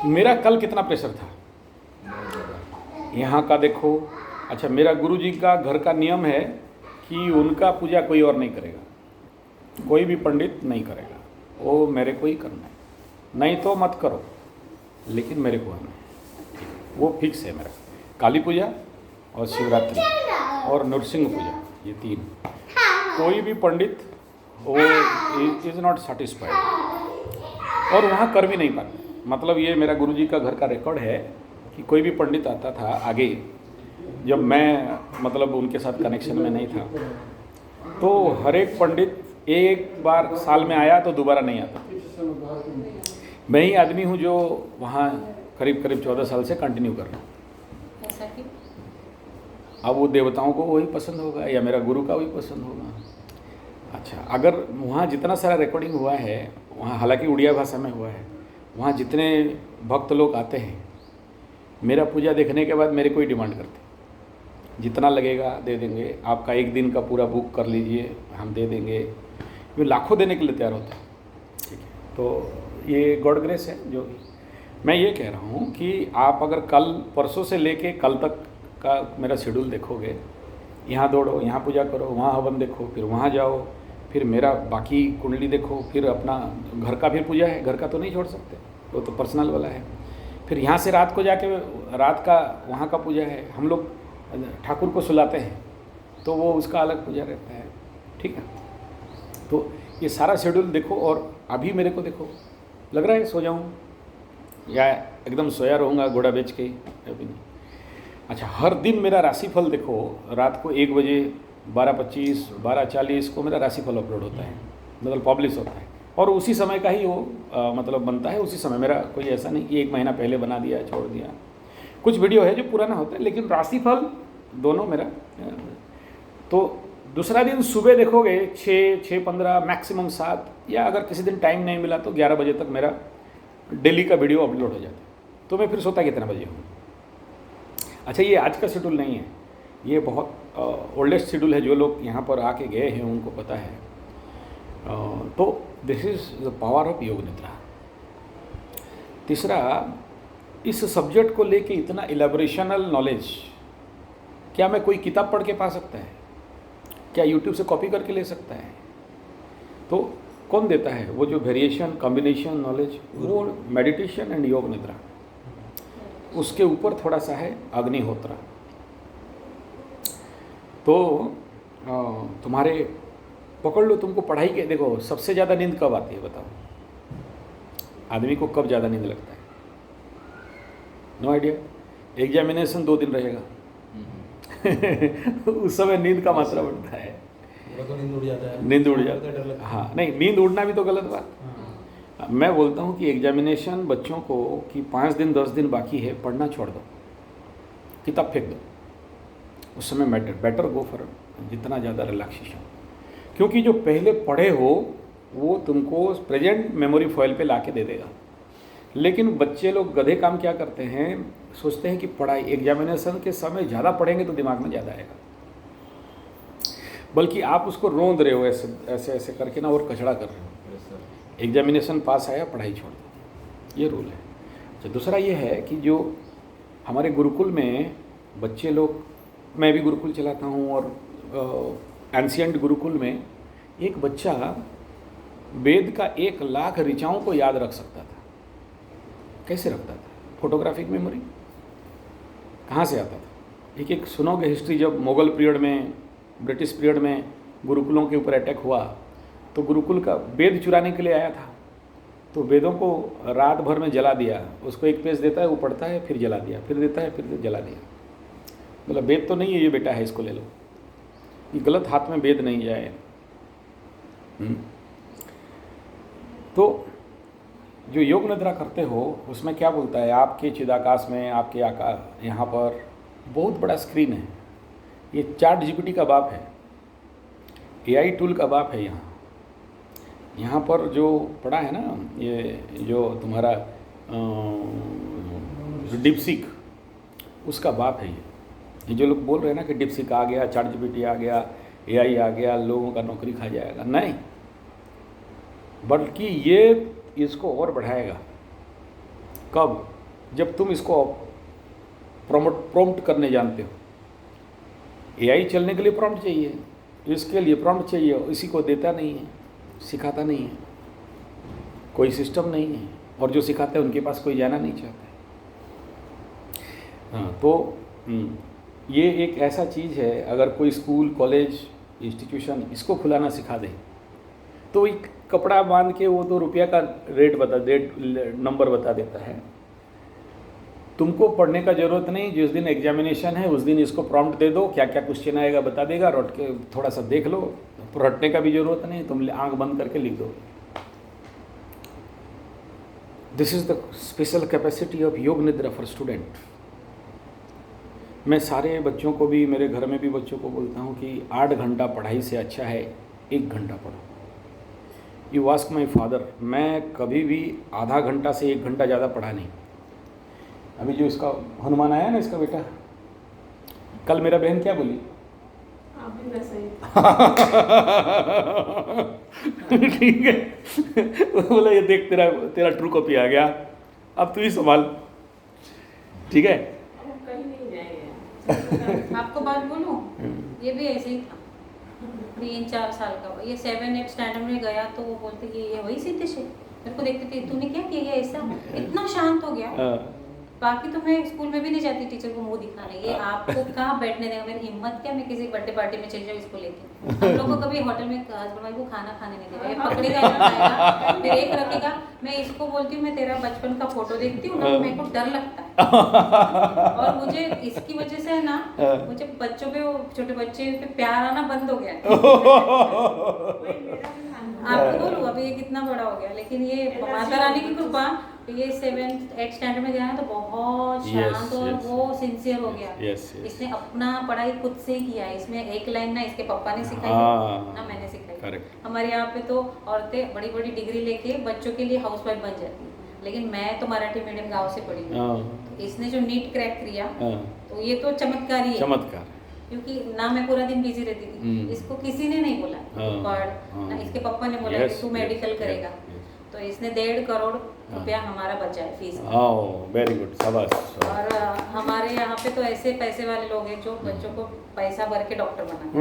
मेरा कल कितना प्रेशर था यहाँ का देखो। अच्छा, मेरा गुरुजी का घर का नियम है कि उनका पूजा कोई और नहीं करेगा, कोई भी पंडित नहीं करेगा, वो मेरे को ही करना है, नहीं तो मत करो, लेकिन मेरे को आना है, वो फिक्स है मेरा। काली पूजा और शिवरात्रि और नरसिंह पूजा, ये 3। कोई भी पंडित वो इज़ नॉट सेटिस्फाइड और वहाँ कर भी नहीं पाते। मतलब ये मेरा गुरुजी का घर का रिकॉर्ड है कि कोई भी पंडित आता था आगे, जब मैं मतलब उनके साथ कनेक्शन में नहीं था, तो हर एक पंडित एक बार साल में आया तो दोबारा नहीं आता। मैं ही आदमी हूँ जो वहाँ करीब 14 साल से कंटिन्यू कर रहा हूँ। ऐसा क्यों? अब वो देवताओं को वही पसंद होगा या मेरा गुरु का वही पसंद होगा। अच्छा, अगर वहाँ जितना सारा रिकॉर्डिंग हुआ है, वहाँ हालांकि उड़िया भाषा में हुआ है, वहाँ जितने भक्त लोग आते हैं, मेरा पूजा देखने के बाद मेरे को ही डिमांड करते हैं, जितना लगेगा दे देंगे, आपका एक दिन का पूरा बुक कर लीजिए, हम दे देंगे। ये लाखों देने के लिए तैयार होते हैं। ठीक है, तो ये गॉड ग्रेस है। जो मैं ये कह रहा हूँ कि आप अगर कल परसों से लेके कल तक का मेरा शेड्यूल देखोगे, यहाँ दौड़ो, यहाँ पूजा करो, वहाँ हवन देखो, फिर वहाँ जाओ, फिर मेरा बाकी कुंडली देखो, फिर अपना घर का फिर पूजा है, घर का तो नहीं छोड़ सकते, वो तो पर्सनल वाला है। फिर यहाँ से रात को जाके रात का वहाँ का पूजा है, हम लोग ठाकुर को सुलाते हैं तो वो उसका अलग पूजा रहता है। ठीक है, तो ये सारा शेड्यूल देखो और अभी मेरे को देखो, लग रहा है सो जाऊँ या एकदम सोया रहूँगा घोड़ा बेच के, अभी नहीं। अच्छा, हर दिन मेरा राशिफल देखो, रात को 1 बजे 12:25 12:40 को मेरा राशिफल अपलोड होता है, मतलब पब्लिश होता है, और उसी समय का ही वो मतलब बनता है उसी समय। मेरा कोई ऐसा नहीं कि 1 महीना पहले बना दिया छोड़ दिया। कुछ वीडियो है जो पुराना होता है, लेकिन राशिफल दोनों मेरा। तो दूसरा दिन सुबह देखोगे 6:15 मैक्सिमम 7, या अगर किसी दिन टाइम नहीं मिला तो 11 बजे तक मेरा डेली का वीडियो अपलोड हो जाता है। तो मैं फिर सोता कितना बजे हूँ। अच्छा, ये आज का शेड्यूल नहीं है, ये बहुत ओल्डेस्ट शेड्यूल है। जो लोग यहाँ पर आके गए हैं उनको पता है। तो this is the power of योग निद्रा। तीसरा, इस सब्जेक्ट को लेके इतना इलेबोरेशनल नॉलेज क्या मैं कोई किताब पढ़ के पा सकता है? क्या यूट्यूब से कॉपी करके ले सकता है? तो कौन देता है वो जो वेरिएशन कॉम्बिनेशन नॉलेज? वो मेडिटेशन एंड योग निद्रा। उसके ऊपर थोड़ा सा है अग्निहोत्र। तो तुम्हारे पकड़ लो, तुमको पढ़ाई के देखो सबसे ज़्यादा नींद कब आती है बताओ? आदमी को कब ज़्यादा नींद लगता है? No idea. एग्जामिनेशन 2 दिन रहेगा उस समय नींद का मात्रा बढ़ता है, तो नींद उड़ जाता है, नींद उड़ जाता है। हाँ, नहीं, नींद उड़ना भी तो गलत बात। मैं बोलता हूँ कि एग्जामिनेशन बच्चों को कि 5 दिन 10 दिन बाकी है, पढ़ना छोड़ दो, किताब फेंक दो, उस समय बेटर गो फॉर जितना ज़्यादा रिलैक्सेशन। क्योंकि जो पहले पढ़े हो वो तुमको प्रेजेंट मेमोरी फॉइल पे लाके दे देगा। लेकिन बच्चे लोग गधे काम क्या करते हैं, सोचते हैं कि पढ़ाई एग्जामिनेशन के समय ज़्यादा पढ़ेंगे तो दिमाग में ज़्यादा आएगा, बल्कि आप उसको रोंद रहे हो ऐसे ऐसे ऐसे करके ना, और कचड़ा कर रहे हो। एग्जामिनेशन पास आया, पढ़ाई छोड़ दो, ये रूल है। अच्छा, दूसरा ये है कि जो हमारे गुरुकुल में बच्चे लोग, मैं भी गुरुकुल चलाता हूँ, और एंशिएंट गुरुकुल में एक बच्चा वेद का 1 लाख ऋचाओं को याद रख सकता था। कैसे रखता था? Photographic memory. कहाँ से आता था? एक सुनोगे हिस्ट्री। जब मुगल पीरियड में, ब्रिटिश पीरियड में गुरुकुलों के ऊपर अटैक हुआ, तो गुरुकुल का वेद चुराने के लिए आया था, तो वेदों को रात भर में जला दिया। उसको 1 पेज देता है, वो पढ़ता है, फिर जला दिया, फिर देता है, फिर जला दिया। मतलब वेद तो नहीं है ये बेटा है, इसको ले लो, ये गलत हाथ में वेद नहीं जाए। तो जो योग निद्रा करते हो उसमें क्या बोलता है, आपके चिदाकाश में, आपके आकाश, यहाँ पर बहुत बड़ा स्क्रीन है। ये चैट जीपीटी का बाप है, एआई टूल का बाप है। यहाँ पर जो पड़ा है ना, ये जो तुम्हारा डिपसीक, उसका बाप है ये जो लोग बोल रहे हैं ना कि डिपसीक आ गया, चैट जीपीटी आ गया, एआई आ गया, लोगों का नौकरी खा जाएगा, नहीं, बल्कि ये इसको और बढ़ाएगा। कब? जब तुम इसको प्रॉम्प्ट करने जानते हो। एआई चलने के लिए प्रॉम्प्ट चाहिए, इसके लिए प्रॉम्प्ट चाहिए, इसी को देता नहीं है, सिखाता नहीं है, कोई सिस्टम नहीं है, और जो सिखाते हैं उनके पास कोई जाना नहीं चाहता है। हाँ, तो ये एक ऐसा चीज़ है, अगर कोई स्कूल, कॉलेज, इंस्टीट्यूशन इसको खुलाना सिखा दे तो एक कपड़ा बांध के वो तो रुपया का रेट नंबर बता देता है। तुमको पढ़ने का ज़रूरत नहीं, जिस दिन एग्जामिनेशन है उस दिन इसको प्रॉम्प्ट दे दो, क्या क्या क्वेश्चन आएगा बता देगा, रट के थोड़ा सा देख लो, रटने का भी ज़रूरत नहीं, तुम आंख बंद करके लिख दो। This is the special capacity of योग निद्रा फॉर स्टूडेंट। मैं सारे बच्चों को भी, मेरे घर में भी बच्चों को बोलता हूँ कि 8 घंटा पढ़ाई से अच्छा है 1 घंटा पढ़ो। यू आस्क माई फादर, मैं कभी भी आधा घंटा से 1 घंटा ज़्यादा पढ़ा नहीं। अभी जो इसका हनुमान आया ना, इसका बेटा, कल मेरा बहन क्या बोली? आप भी वैसे ही। ठीक है, बोला ये देख तेरा ट्रू कॉपी आ गया, अब तू ही संभाल। ठीक है, अब कहीं नहीं जाएंगे। आपको बात बोलूं, ये भी ऐसे ही था। 3-4 साल का, ये 7-8 स्टैंडर्ड में गया तो वो बोलते कि ये वही सिद्धेश है। मेरे को देखते थे, तूने क्या किया ऐसा, इतना शांत हो गया। बाकी तो मैं स्कूल में भी नहीं जाती टीचर को मुंह दिखाने, ये आपको कहाँ बैठने देगा, मेरी हिम्मत क्या, मैं किसी बर्थडे पार्टी में चली जाऊँ इसको लेके। हम लोग को कभी होटल में हस्बैंड वाइफ को खाना खाने नहीं देगा, ये पकड़ेगा, ये खाएगा, फिर एक रखेगा। मैं इसको बोलती हूँ, मैं तेरा बचपन का फोटो देखती हूँ ना, मेरे को डर लगता है। और मुझे इसकी वजह से है ना, मुझे बच्चों पे, छोटे बच्चे पे प्यार आना बंद हो गया। आपको बोलूँ, अभी ये कितना बड़ा हो गया, लेकिन ये माता रानी की कृपा, ये 7-8 स्टैंडर्ड में गया ना तो बहुत शांत और वो सिंसियर हो गया। इसने अपना पढ़ाई खुद से ही किया है। इसमें एक लाइन ना इसके पापा ने सिखाई ना मैंने सिखाई। हमारे यहाँ पे तो औरतें बड़ी बड़ी डिग्री लेके बच्चों के लिए हाउसवाइफ बन जाती है, लेकिन मैं तो मराठी मीडियम गाँव से पढ़ी हूँ। तो इसने जो नीट क्रैक किया तो ये तो चमत्कार ही है, चमत्कार। क्योंकि ना मैं पूरा दिन बिजी रहती थी, इसको किसी ने नहीं बोला पढ़, ना इसके पापा ने बोला कि तू मेडिकल करेगा। तो इसने 1.5 करोड़ रुपया हमारा बचा है फीस में। वेरी गुड, शाबाश। और हमारे यहाँ पे तो ऐसे पैसे वाले लोग हैं जो बच्चों को पैसा भर के डॉक्टर बनाते।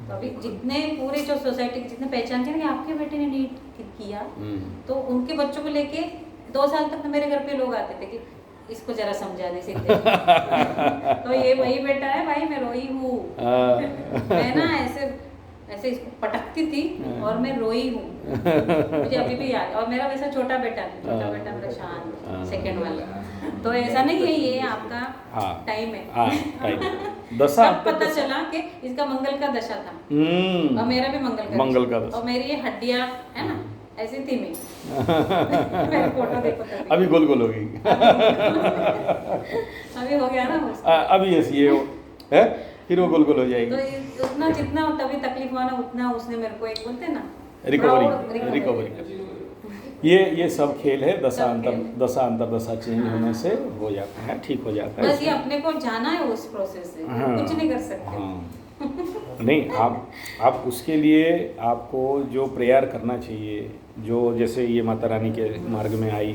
तो अभी जितने पूरे जो सोसाइटी जितने पहचान के ना आपके बेटे ने नीट किया, तो उनके बच्चों को लेके 2 साल तक तो मेरे घर पे लोग आते थे कि इसको जरा समझा दे सीधे। तो ये वही बेटा है भाई, मैं रोई हूँ। मैं ना ऐसे इसको पटकती थी और मैं रोई हूँ, मुझे अभी भी याद। और मेरा वैसा छोटा बेटा मेरा शांत, सेकंड वाला। तो ऐसा नहीं है, ये आपका टाइम है। दशा पता चला कि इसका मंगल का दशा था और मेरा भी मंगल का दशा। और मेरी ये हड्डियाँ है ना ऐसी थी मैं। मेरा फोटो देखो अभी गोल गोल हो गई। अभी हो गया ना, अभी ऐसी ये है, फिर वो गोल गोल हो जाएगी। तो उतना जितना तभी तकलीफ हुआ ना, उतना उसने मेरे को एक बोलते ना रिकवरी। ये सब खेल है, दशा अंतर दशा चेंज होने से हो जाता है, ठीक हो जाता है। बस ये अपने को जाना है उस प्रोसेस से, कुछ नहीं कर सकते। नहीं, आप उसके लिए आपको जो प्रेयर करना चाहिए, जो जैसे ये माता रानी के मार्ग में आई,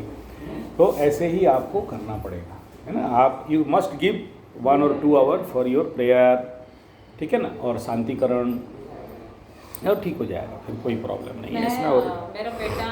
तो ऐसे ही आपको करना पड़ेगा, है ना। आप you must give 1 or 2 hours for your prayer, ठीक है ना, और शांतिकरण, और ठीक हो जाएगा, फिर कोई प्रॉब्लम नहीं है इसमें। और मेरा बेटा